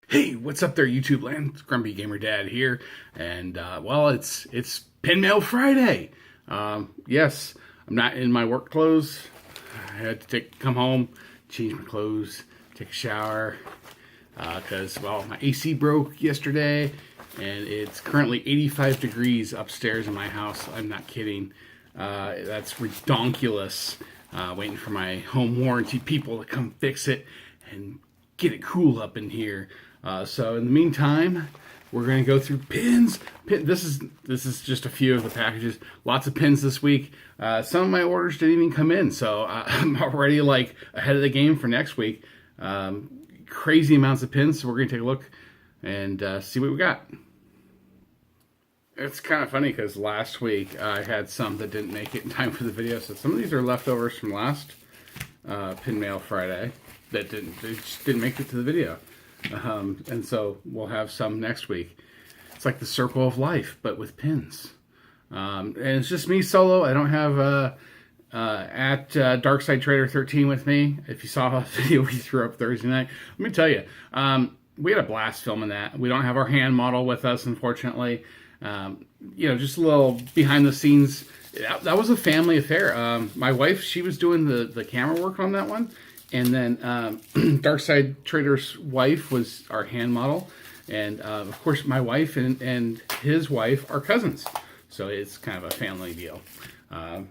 Hey, what's up there, YouTube land? It's Grumpy Gamer Dad here, and well, it's Pin Mail Friday. Yes, I'm not in my work clothes. I had to come home, change my clothes, take a shower, because well, my AC broke yesterday, and it's currently 85 degrees upstairs in my house. I'm not kidding. That's redonkulous. Waiting for my home warranty people to come fix it and get it cool up in here. So in the meantime, we're going to go through pins. This is just a few of the packages. Lots of pins this week. Some of my orders didn't even come in, so I'm already like ahead of the game for next week. Crazy amounts of pins. So we're going to take a look and see what we got. It's kind of funny because last week I had some that didn't make it in time for the video. So some of these are leftovers from last Pin Mail Friday that just didn't make it to the video. And so we'll have some next week. It's like the circle of life, but with pins. And it's just me solo. I don't have at Darkside Trader 13 with me. If you saw a video we threw up Thursday night, let me tell you, we had a blast filming that. We don't have our hand model with us, unfortunately. Just a little behind the scenes. That was a family affair. My wife, she was doing the camera work on that one. And then Darkside Trader's wife was our hand model. And of course, my wife and his wife are cousins. So it's kind of a family deal.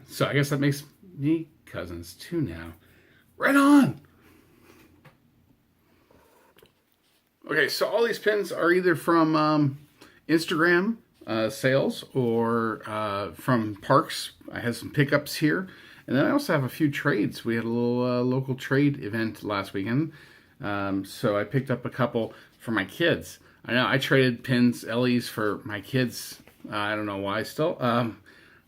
So I guess that makes me cousins too now. Right on! Okay, so all these pins are either from Instagram sales or from parks. I have some pickups here. And then I also have a few trades. We had a little local trade event last weekend. So I picked up a couple for my kids. I know I traded pins, LEs for my kids. I don't know why still.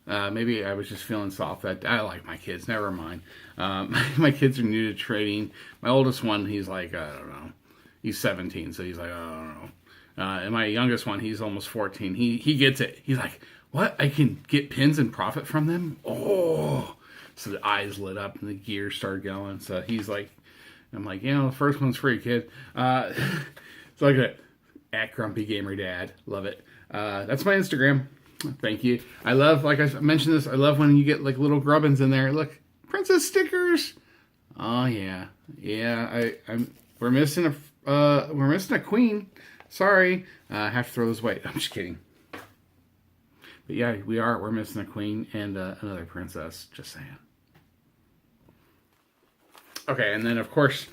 Maybe I was just feeling soft. I like my kids. Never mind. My kids are new to trading. My oldest one, he's like, I don't know. He's 17, so he's like, I don't know. And my youngest one, he's almost 14. He gets it. He's like, what? I can get pins and profit from them? Oh! So the eyes lit up and the gears started going. So he's like, I'm like, the first one's free, kid. So like that, at Grumpy Gamer Dad. Love it. That's my Instagram. Thank you. I love, like I mentioned this, I love when you get like little grubbins in there. Look, princess stickers. Oh yeah. Yeah, we're missing a queen. Sorry. I have to throw those away. I'm just kidding. But yeah, we're missing a queen and another princess. Just saying. Okay, and then of course,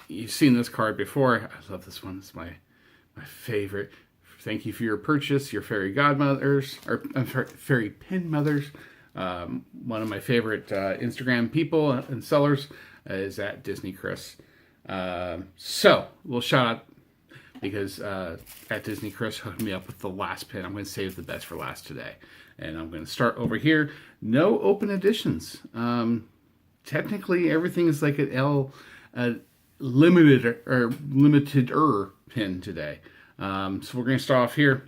you've seen this card before. I love this one. It's my favorite. Thank you for your purchase, your fairy godmothers, or I'm sorry, fairy pin mothers. One of my favorite Instagram people and sellers is at Disney Chris. So, we'll shout out because at Disney Chris hooked me up with the last pin. I'm going to save the best for last today. And I'm going to start over here. No open editions. Technically, everything is like a limited pin today. So we're going to start off here.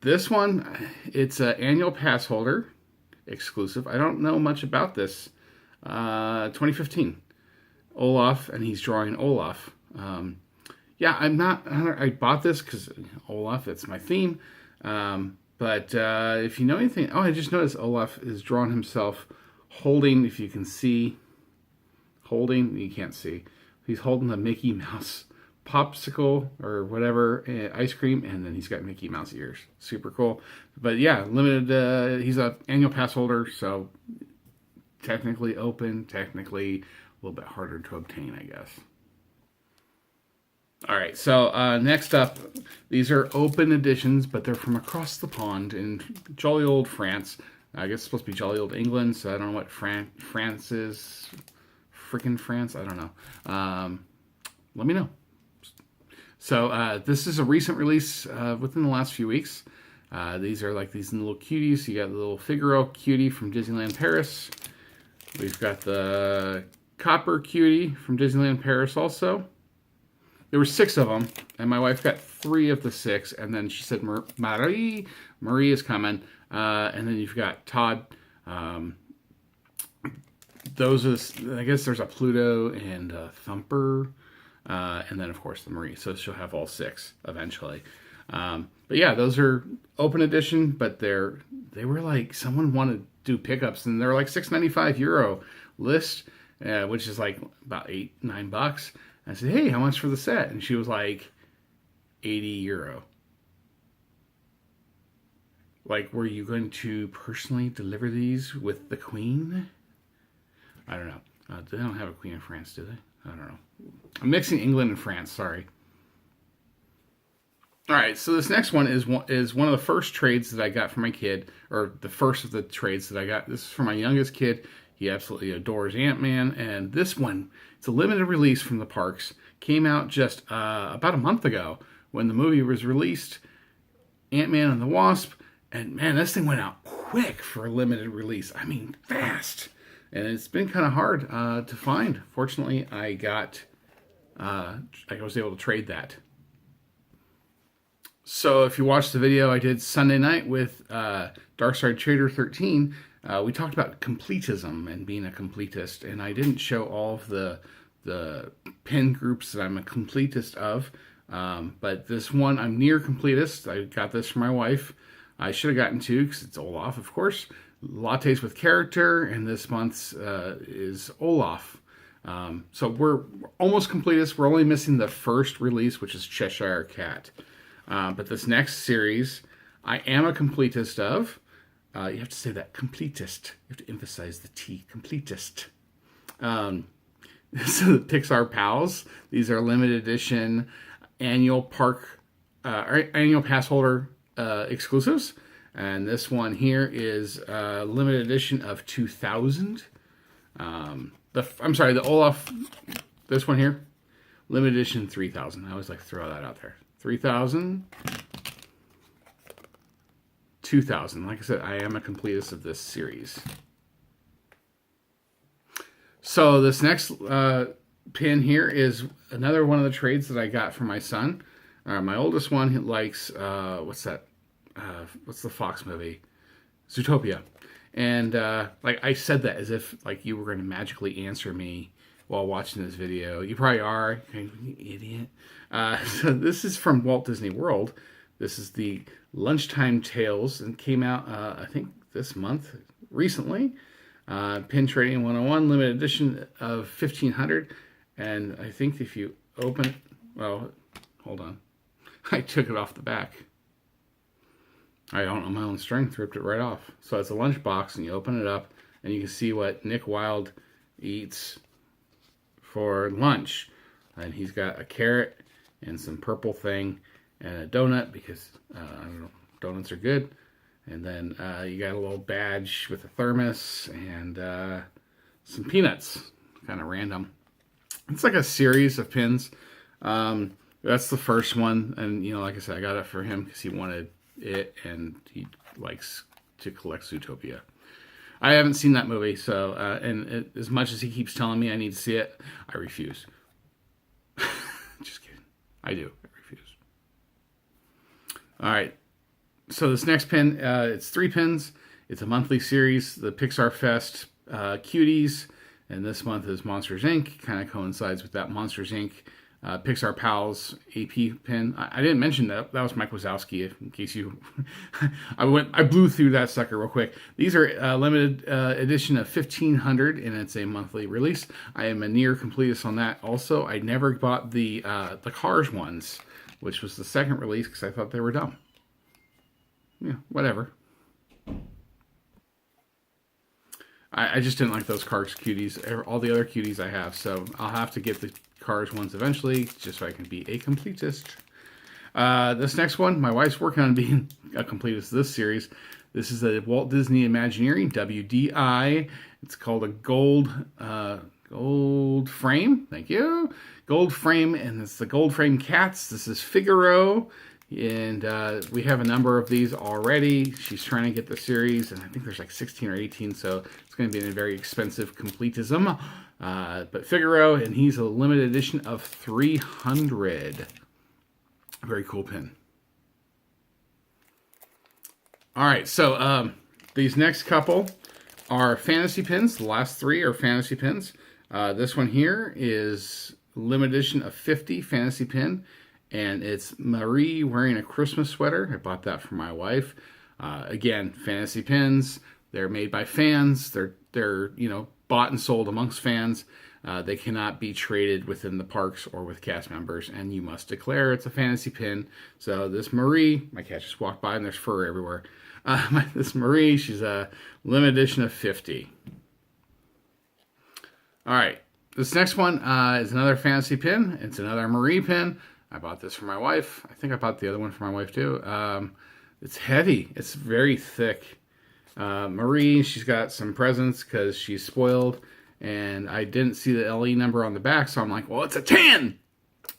This one, it's an annual pass holder exclusive. I don't know much about this. 2015. Olaf, and he's drawing Olaf. Yeah, I bought this because Olaf, it's my theme. But if you know anything, I just noticed Olaf is drawn himself holding, if you can see, you can't see. He's holding a Mickey Mouse popsicle or whatever, ice cream, and then he's got Mickey Mouse ears. Super cool. But yeah, limited, he's an annual pass holder, so technically open, technically a little bit harder to obtain, I guess. All right, so next up, these are open editions, but they're from across the pond in jolly old France. I guess it's supposed to be jolly old England, so I don't know what France is. Freaking France, I don't know. Let me know. So this is a recent release within the last few weeks. These are like these little cuties. You got the little Figaro cutie from Disneyland Paris. We've got the Copper cutie from Disneyland Paris also. There were 6 of them, and my wife got 3 of the 6, and then she said, Marie is coming. And then you've got Todd. Those are, I guess there's a Pluto and a Thumper. and then of course the Marie. So she'll have all 6 eventually. But yeah, those are open edition, but they were like, someone wanted to do pickups, and they're like €6.95 list, which is like about $8-9. I said, hey, how much for the set? And she was like, €80. Like, were you going to personally deliver these with the Queen? I don't know. They don't have a Queen in France, do they? I don't know. I'm mixing England and France, sorry. All right, so this next one is one of the first trades that I got for my kid, or the first of the trades that I got. This is for my youngest kid. He absolutely adores Ant-Man, and this one, it's a limited release from the parks. Came out just about a month ago when the movie was released, Ant-Man and the Wasp, and man, this thing went out quick for a limited release. I mean, fast. And it's been kind of hard to find. Fortunately, I was able to trade that. So if you watched the video I did Sunday night with Darkside Trader 13, we talked about completism and being a completist, and I didn't show all of the pin groups that I'm a completist of, but this one I'm near completist. I got this for my wife. I should have gotten 2 because it's Olaf, of course. Lattes with character, and this month's is Olaf. So we're almost completist. We're only missing the first release, which is Cheshire Cat. But this next series, I am a completist of. You have to say that, completist. You have to emphasize the T, completist. This is the Pixar Pals. These are limited edition annual pass holder exclusives. And this one here is limited edition of 2000. The Olaf, this one here, limited edition 3000. I always like to throw that out there. 3000, 2000. Like I said, I am a completist of this series. So this next pin here is another one of the trades that I got for my son. My oldest one, he likes, what's that? What's the Fox movie? Zootopia. And like I said that as if like you were going to magically answer me while watching this video. You probably are, you idiot. So this is from Walt Disney World. This is the Lunchtime Tales, and came out I think this month, recently. Pin Trading 101, limited edition of 1500. And I think if you open it, well, hold on. I took it off the back. I don't know my own strength, ripped it right off. So it's a lunchbox, and you open it up, and you can see what Nick Wilde eats for lunch. And he's got a carrot and some purple thing and a donut, because I don't know, donuts are good. And then you got a little badge with a thermos and some peanuts. Kind of random. It's like a series of pins. That's the first one, and like I said, I got it for him because he wanted it, and he likes to collect Zootopia. I haven't seen that movie, so as much as he keeps telling me I need to see it, I refuse. Just kidding. I do. I refuse. All right. So this next pin, it's 3 pins. It's a monthly series, the Pixar Fest Cuties, and this month is Monsters Inc. Kind of coincides with that Monsters Inc. Pixar Pals AP pin. I didn't mention that. That was Mike Wazowski, in case you... I blew through that sucker real quick. These are limited edition of 1500, and it's a monthly release. I am a near completist on that also. I never bought the Cars ones, which was the second release, because I thought they were dumb. Yeah, whatever. I just didn't like those Cars cuties. All the other cuties I have, so I'll have to get the Cars ones eventually, just so I can be a completist. This next one, my wife's working on being a completist this series. This is a Walt Disney Imagineering, WDI. It's called a gold frame. Thank you. Gold frame, and it's the gold frame cats. This is Figaro. And we have a number of these already. She's trying to get the series, and I think there's like 16 or 18, so it's going to be a very expensive completism. But Figaro, and he's a limited edition of 300. Very cool pin. All right, so these next couple are fantasy pins. The last 3 are fantasy pins. This one here is limited edition of 50 fantasy pin, and it's Marie wearing a Christmas sweater. I bought that for my wife. Again, fantasy pins. They're made by fans. They're bought and sold amongst fans. They cannot be traded within the parks or with cast members, and you must declare it's a fantasy pin. So this Marie, my cat just walked by and there's fur everywhere. This Marie, she's a limited edition of 50. All right, this next one is another fantasy pin. It's another Marie pin. I bought this for my wife. I think I bought the other one for my wife too. It's heavy. It's very thick. Marie, she's got some presents because she's spoiled. And I didn't see the LE number on the back, so I'm like, well, it's a 10!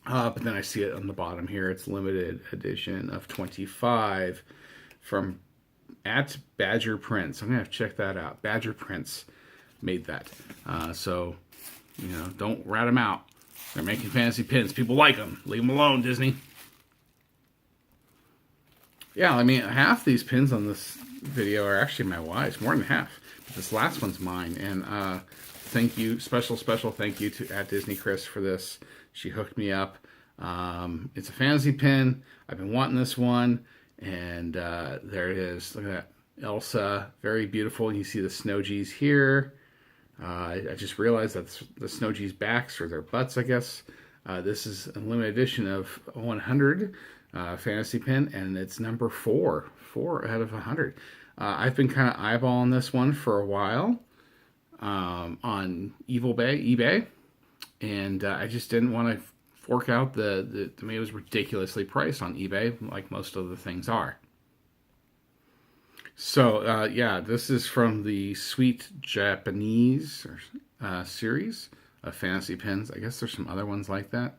But then I see it on the bottom here. It's limited edition of 25 from at Badger Prints. I'm going to have to check that out. Badger Prints made that. So, don't rat them out. They're making fantasy pins. People like them. Leave them alone, Disney. Yeah, I mean, half these pins on this video are actually my wife's. More than half. But this last one's mine. And thank you, special thank you to at Disney Chris for this. She hooked me up. It's a fantasy pin. I've been wanting this one. And there it is. Look at that. Elsa. Very beautiful. You see the Snow G's here. I just realized that the Snow G's backs, or their butts, I guess. This is a limited edition of 100 fantasy pin, and it's number 4 out of 100. I've been kind of eyeballing this one for a while on eBay, and I just didn't want to fork out to me it was ridiculously priced on eBay, like most of the things are. So, yeah, this is from the Sweet Japanese series of fantasy pins. I guess there's some other ones like that.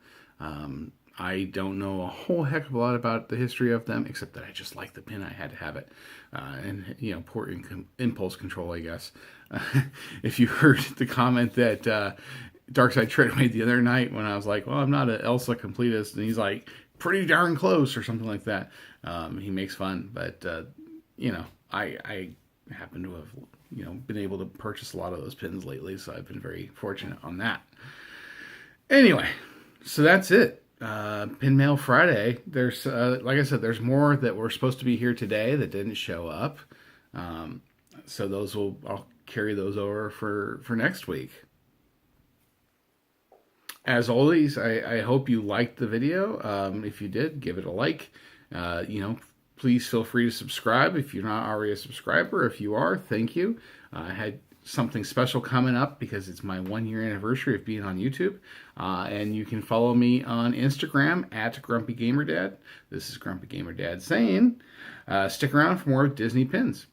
I don't know a whole heck of a lot about the history of them, except that I just like the pin. I had to have it. And, poor impulse control, I guess. If you heard the comment that Darkside Trader made the other night when I was like, well, I'm not an Elsa completist, and he's like, pretty darn close, or something like that. He makes fun, but, I happen to have, been able to purchase a lot of those pins lately, so I've been very fortunate on that. Anyway, so that's it. Pin Mail Friday. There's, like I said, there's more that were supposed to be here today that didn't show up. So I'll carry those over for next week. As always, I hope you liked the video. If you did, give it a like. Please feel free to subscribe if you're not already a subscriber. If you are, thank you. I had something special coming up because it's my 1-year anniversary of being on YouTube. And you can follow me on Instagram at Grumpy Gamer Dad. This is Grumpy Gamer Dad saying, stick around for more Disney pins.